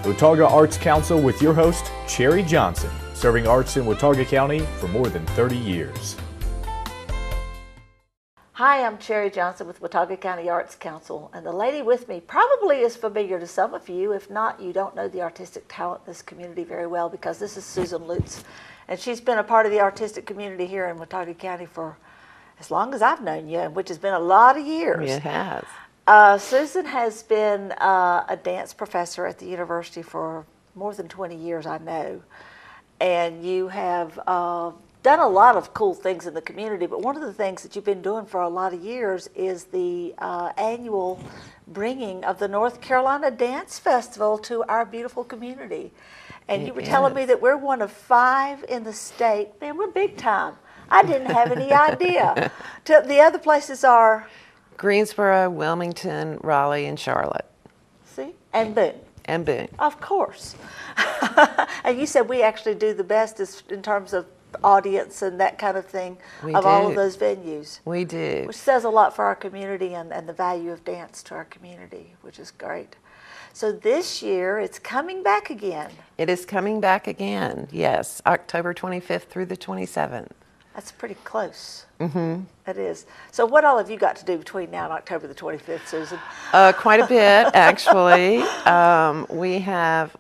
The Watauga Arts Council with your host, Cherry Johnson, serving arts in Watauga County for more than 30 years. Hi, I'm Cherry Johnson with Watauga County Arts Council, and the lady with me probably is familiar to some of you. If not, you don't know the artistic talent in this community very well, because this is Susan Lutz, and she's been a part of the artistic community here in Watauga County for as long as I've known you, which has been a lot of years. It has. Susan has been a dance professor at the university for more than 20 years, I know, and you have done a lot of cool things in the community, but one of the things that you've been doing for a lot of years is the annual bringing of the North Carolina Dance Festival to our beautiful community. And you were telling me that we're one of 5 in the state. Man, we're big time. I didn't have any idea. The other places are? Greensboro, Wilmington, Raleigh, and Charlotte. See? And Boone. And Boone. Of course. And you said we actually do the best in terms of audience and that kind of thing all of those venues. We do. Which says a lot for our community and the value of dance to our community, which is great. So this year it's coming back again. It is coming back again, yes. October 25th through the 27th. That's pretty close. Mm-hmm. It is. So what all have you got to do between now and October the 25th, Susan? Quite a bit, actually. We have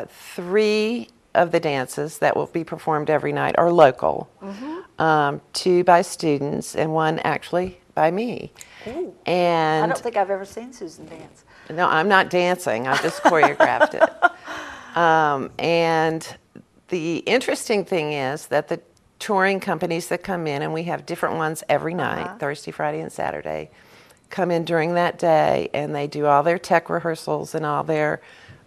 3 of the dances that will be performed every night are local. Mm-hmm. 2 by students and 1 actually by me. Ooh. And I don't think I've ever seen Susan dance. No, I'm not dancing. I just choreographed it. And the interesting thing is that the touring companies that come in, and we have different ones every night, Thursday, Friday, and Saturday, come in during that day, and they do all their tech rehearsals and all their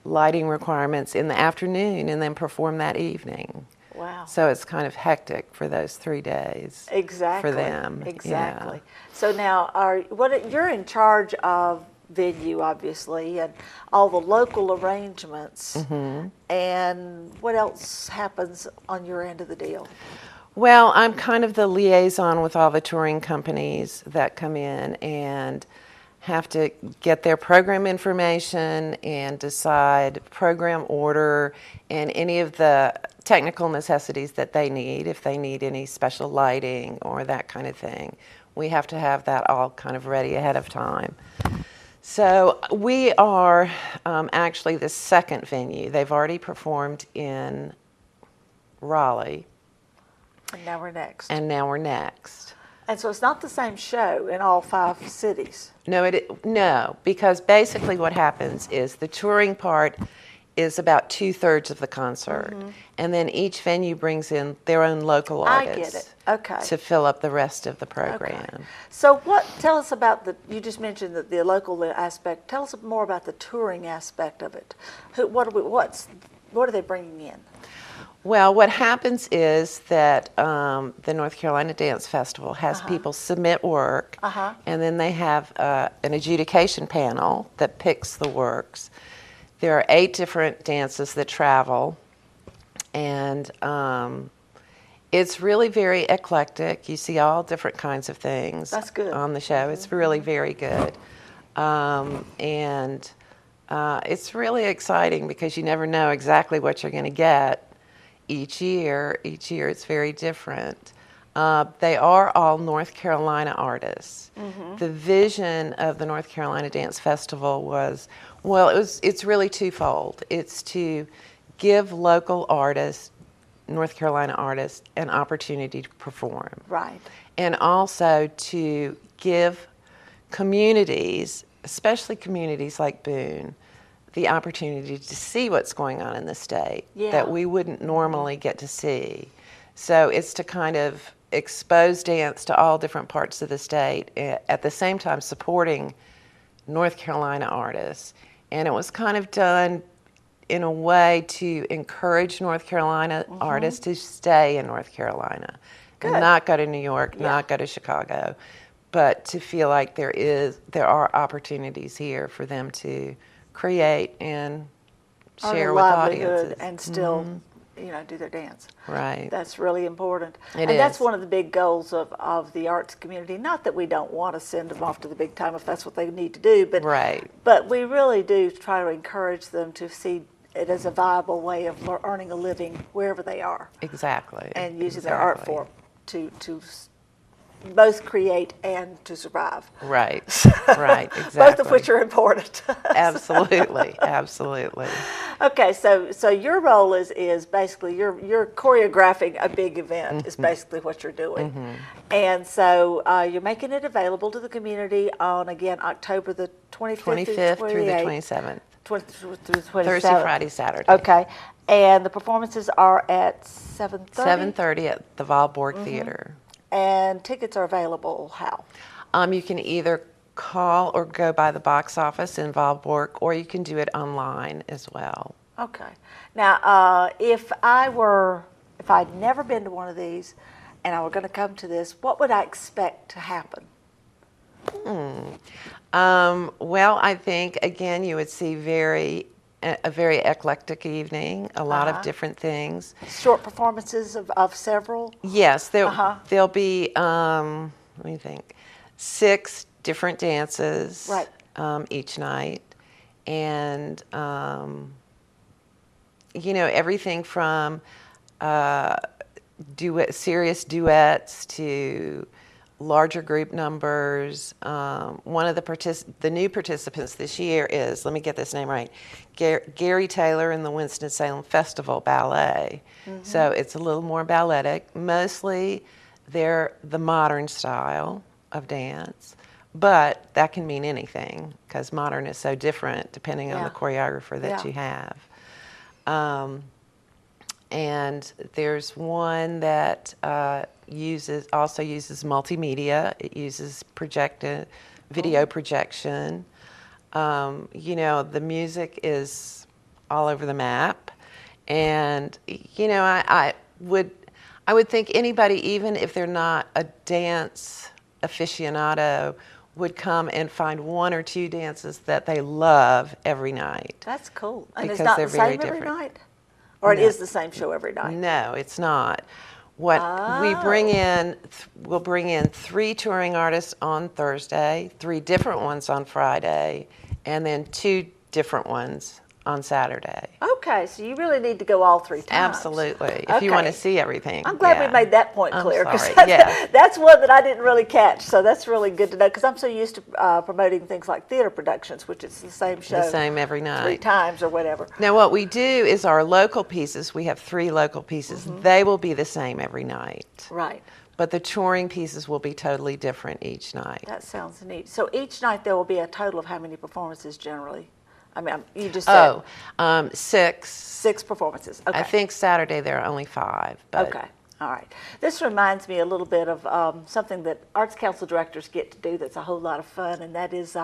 lighting requirements in the afternoon and then perform that evening. Wow. So it's kind of hectic for those 3 days. Exactly. For them. Exactly. Yeah. So now you're in charge of venue, obviously, and all the local arrangements. Mm-hmm. And what else happens on your end of the deal? Well, I'm kind of the liaison with all the touring companies that come in and have to get their program information and decide program order and any of the technical necessities that they need, if they need any special lighting or that kind of thing. We have to have that all kind of ready ahead of time. So we are actually the second venue. They've already performed in Raleigh. And now we're next. And now we're next. And so it's not the same show in all 5 cities. No, because basically what happens is the touring part is about 2/3 of the concert, and then each venue brings in their own local artists. I get it. Okay. To fill up the rest of the program. Okay. So tell us about you just mentioned the local aspect. Tell us more about the touring aspect of it. What are they bringing in? Well, what happens is that the North Carolina Dance Festival has people submit work, and then they have an adjudication panel that picks the works. There are 8 different dances that travel, and it's really very eclectic. You see all different kinds of things. That's good. On the show. It's really very good. And it's really exciting because you never know exactly what you're going to get. Each year it's very different. They are all North Carolina artists. Mm-hmm. The vision of the North Carolina Dance Festival it's really twofold. It's to give local artists, North Carolina artists, an opportunity to perform. Right. And also to give communities, especially communities like Boone, the opportunity to see what's going on in the state that we wouldn't normally get to see. So it's to kind of expose dance to all different parts of the state, at the same time supporting North Carolina artists. And it was kind of done in a way to encourage North Carolina artists to stay in North Carolina. Good. And not go to New York, not go to Chicago, but to feel like there are opportunities here for them to create and share with audiences. And still do their dance. Right. That's really important. And that's one of the big goals of the arts community. Not that we don't want to send them off to the big time if that's what they need to do, but right. But we really do try to encourage them to see it as a viable way of earning a living wherever they are. Exactly. And using their art form to both create and to survive. Right. Right. Exactly. Both of which are important. Absolutely. Absolutely. Okay, so your role is basically you're choreographing a big event is basically what you're doing, and so you're making it available to the community on again October the 25th through the 27th. Through the 27th. Thursday, Friday, Saturday. Okay, and the performances are at 7:30. 7:30 at the Valborg Theater. And tickets are available how? You can either call or go by the box office in Valborg, or you can do it online as well. Okay. Now, if I'd never been to one of these, and I were going to come to this, what would I expect to happen? Well, I think again you would see a very eclectic evening, a lot of different things. Short performances of several? Yes, there'll be, let me think, 6 different dances each night. And, everything from serious duets to larger group numbers. One of the new participants this year is, let me get this name right, Gary Taylor in the Winston-Salem Festival Ballet. So it's a little more balletic. Mostly they're the modern style of dance, but that can mean anything because modern is so different depending on the choreographer that you have. And there's one that also uses multimedia. It uses video projection. The music is all over the map, and I would think anybody, even if they're not a dance aficionado, would come and find 1 or 2 dances that they love every night. That's cool. And because it's not they're the very same every different. night? Or it is the same show every night? No, it's not. We bring in, we'll bring in 3 touring artists on Thursday, 3 different ones on Friday, and then 2 different ones on Saturday. Okay, so you really need to go all 3 times. Absolutely, if you want to see everything. I'm glad we made that point clear, because Yeah. that's one that I didn't really catch, so that's really good to know, because I'm so used to promoting things like theater productions, which is the same show. The same every night. 3 times or whatever. Now what we do is our local pieces, we have 3 local pieces, they will be the same every night. Right. But the touring pieces will be totally different each night. That sounds neat. So each night there will be a total of how many performances generally? I mean, you just said 6. 6 performances. Okay. I think Saturday there are only 5. But okay. All right. This reminds me a little bit of something that Arts Council directors get to do that's a whole lot of fun, and that is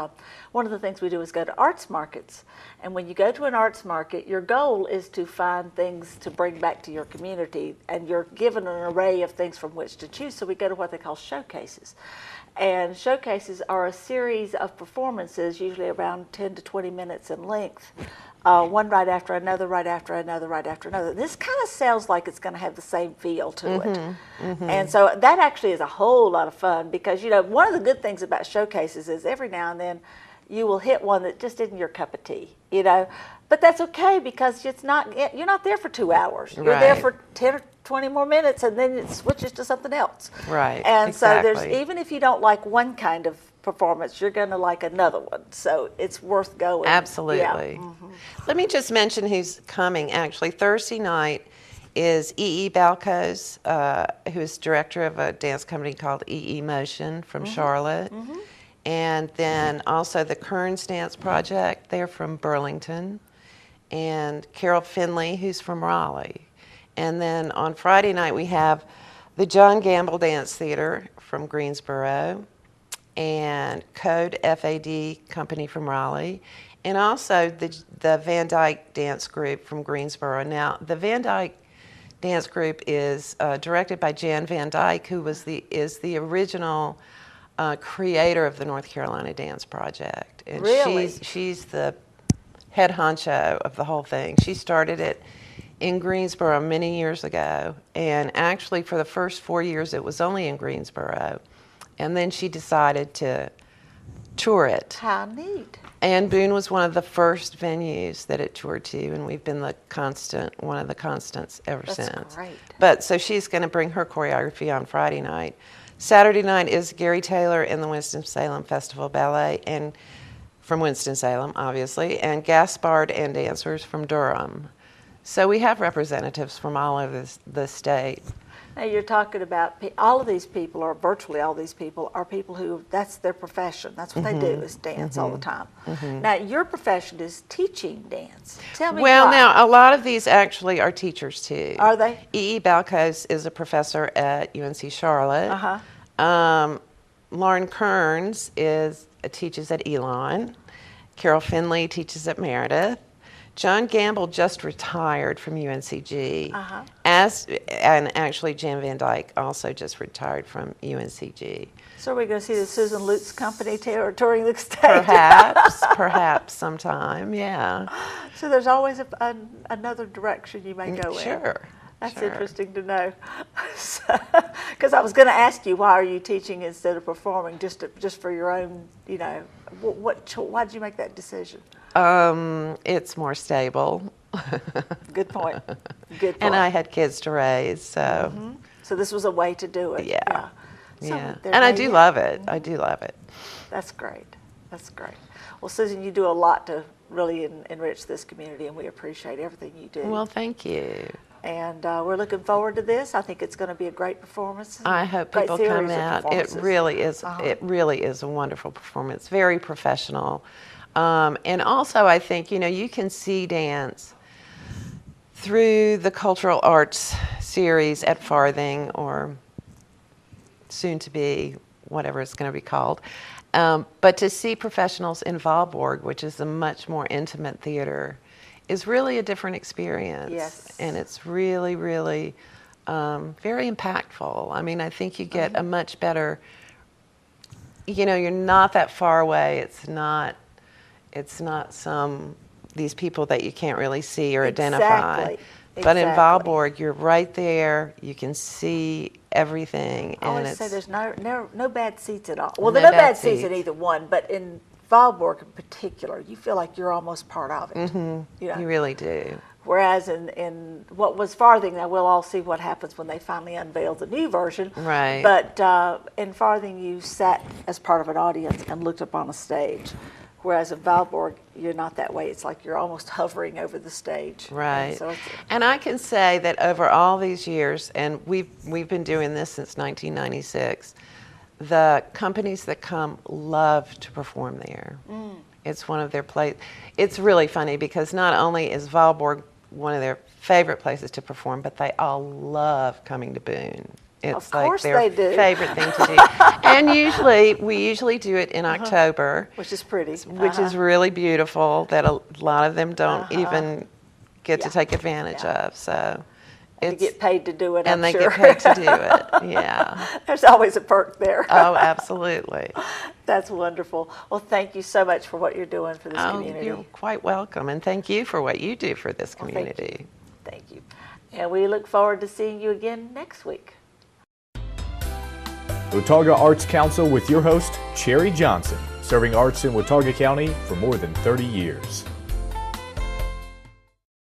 one of the things we do is go to arts markets. And when you go to an arts market, your goal is to find things to bring back to your community, and you're given an array of things from which to choose. So we go to what they call showcases. And showcases are a series of performances, usually around 10 to 20 minutes in length, one right after another, right after another, right after another. This kind of sounds like it's going to have the same feel to it. And so that actually is a whole lot of fun, because, one of the good things about showcases is every now and then you will hit one that just isn't your cup of tea, But that's okay, because you're not there for 2 hours. You're there for 10 or 20 more minutes, and then it switches to something else. Right. And exactly. so even if you don't like one kind of performance, you're going to like another one. So it's worth going. Absolutely. Yeah. Let me just mention who's coming. Actually, Thursday night is E.E. Balcos, who is director of a dance company called E.E. Motion from Charlotte. And then also the Kearns Dance Project, they're from Burlington. And Carol Finley, who's from Raleigh. And then on Friday night, we have the John Gamble Dance Theater from Greensboro, and Code FAD Company from Raleigh, and also the Van Dyke Dance Group from Greensboro. Now, the Van Dyke Dance Group is directed by Jan Van Dyke, who is the original creator of the North Carolina Dance Project. And really? she's the head honcho of the whole thing. She started it in Greensboro many years ago, and actually for the first 4 years it was only in Greensboro, and then she decided to tour it. How neat. And Boone was one of the first venues that it toured to, and we've been one of the constants ever since. That's great. But so she's going to bring her choreography on Friday night. Saturday night is Gary Taylor and the Winston-Salem Festival Ballet, and from Winston-Salem, obviously, and Gaspard and dancers from Durham. So we have representatives from all over the state. Now you're talking about all of these people, or virtually all these people, are people who, that's their profession. That's what they do, is dance all the time. Now your profession is teaching dance. Tell me Well, why. now a lot of these actually are teachers too. Are they? E.E. Balkos is a professor at UNC Charlotte. Lauren Kearns teaches at Elon. Carol Finley teaches at Meredith. John Gamble just retired from UNCG, and actually Jan Van Dyke also just retired from UNCG. So are we going to see the Susan Lutz company touring the stage? Perhaps sometime, yeah. So there's always another direction you may go in. Sure. That's interesting to know. Because I was going to ask you, why are you teaching instead of performing, just for your own, why did you make that decision? It's more stable. Good point. Good point. And I had kids to raise, so. So this was a way to do it. Yeah. So And I do love it. I do love it. That's great. That's great. Well, Susan, you do a lot to really enrich this community, and we appreciate everything you do. Well, thank you. And we're looking forward to this. I think it's going to be a great performance. I hope people come out. It really is. It really is a wonderful performance. Very professional. And also, I think, you can see dance through the Cultural Arts series at Farthing, or soon to be whatever it's going to be called. But to see professionals in Valborg, which is a much more intimate theater, is really a different experience. Yes. And it's really, really very impactful. I mean, I think you get a much better, you're not that far away. It's not these people that you can't really see or identify. But in Valborg, you're right there. You can see everything. I always say there's no bad seats at all. Well, No there are no bad bad seats in seats. either one, but in Valborg in particular, you feel like you're almost part of it. You really do. Whereas in what was Farthing, now we'll all see what happens when they finally unveil the new version. Right. But in Farthing, you sat as part of an audience and looked up on a stage. Whereas in Valborg, you're not that way. It's like you're almost hovering over the stage. Right. So and I can say that over all these years, and we've been doing this since 1996, the companies that come love to perform there. It's one of their places. It's really funny because not only is Valborg one of their favorite places to perform, but they all love coming to Boone. It's Of course like their they do. favorite thing to do. And we usually do it in October, which is pretty. which is really beautiful, that a lot of them don't even get to take advantage of. So You get paid to do it, and they sure. get paid to do it. Yeah. There's always a perk there. Oh, absolutely. That's wonderful. Well, thank you so much for what you're doing for this community. You're quite welcome, and thank you for what you do for this Well, community. Thank you. And we look forward to seeing you again next week. Watauga Arts Council with your host, Cherry Johnson, serving arts in Watauga County for more than 30 years.